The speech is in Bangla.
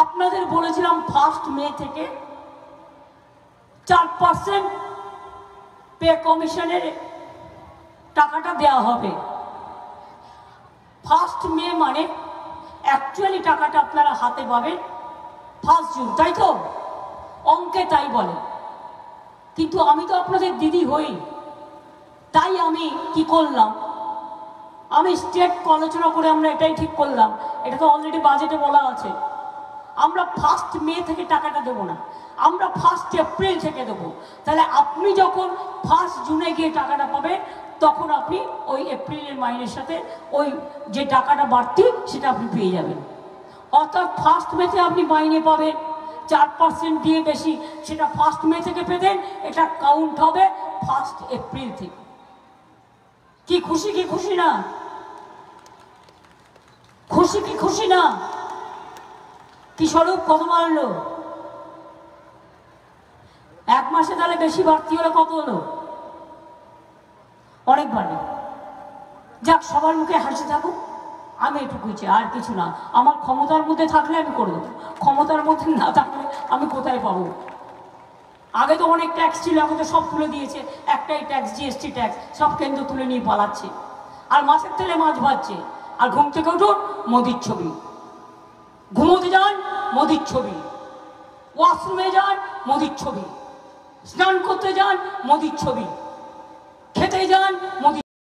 আপনাদের বলেছিলাম 1 মে থেকে 4% পে কমিশনের টাকাটা দেওয়া হবে। 1 মে মানে অ্যাকচুয়ালি টাকাটা আপনারা হাতে পাবেন 1 জুন, তাই তো? অঙ্কে তাই বলে। কিন্তু আমি তো আপনাদের দিদি হই, তাই আমি কি করলাম, আমি স্টেট আলোচনা করে আমরা এটাই ঠিক করলাম, এটা তো অলরেডি বাজেটে বলা আছে, আমরা 1 মে থেকে টাকাটা দেবো না, আমরা 1 এপ্রিল থেকে দেবো। তাহলে আপনি যখন 1 জুনে গিয়ে টাকাটা পাবেন, তখন আপনি ওই এপ্রিলের মাইনের সাথে ওই যে টাকাটা বাড়তি সেটা আপনি পেয়ে যাবেন। অর্থাৎ 1 মেতে আপনি মাইনে পাবেন 4% দিয়ে বেশি, সেটা 1 মে থেকে পেতেন, এটা কাউন্ট হবে 1 এপ্রিল থেকে। কি খুশি কি খুশি না? খুশি কি খুশি না? কি স্বরূপ কত বাড়লো? 1 মাসে তাহলে বেশি বাড়তি হলে কত হলো? অনেক বাড়ে। যাক, সবার মুখে হাসি থাকুক, আমি এটুকুই চাই, আর কিছু না। আমার ক্ষমতার মধ্যে থাকলে আমি করে দেবো, ক্ষমতার মধ্যে না থাকলে আমি কোথায় পাবো? আগে তো অনেক ট্যাক্স ছিল, এখন তো সব তুলে দিয়েছে, একটাই ট্যাক্স, জিএসটি ট্যাক্স, সব কেন্দ্র তুলে নিয়ে পালাচ্ছে। আর মাছের তেলে মাছ ভাজছে, আর ঘুম থেকে উঠুন মোদির ছবি, ঘুমোতে যান মোদির ছবি, ওয়াশরুমে যান মোদির ছবি, স্নান করতে যান মোদির ছবি, খেতে যান মোদির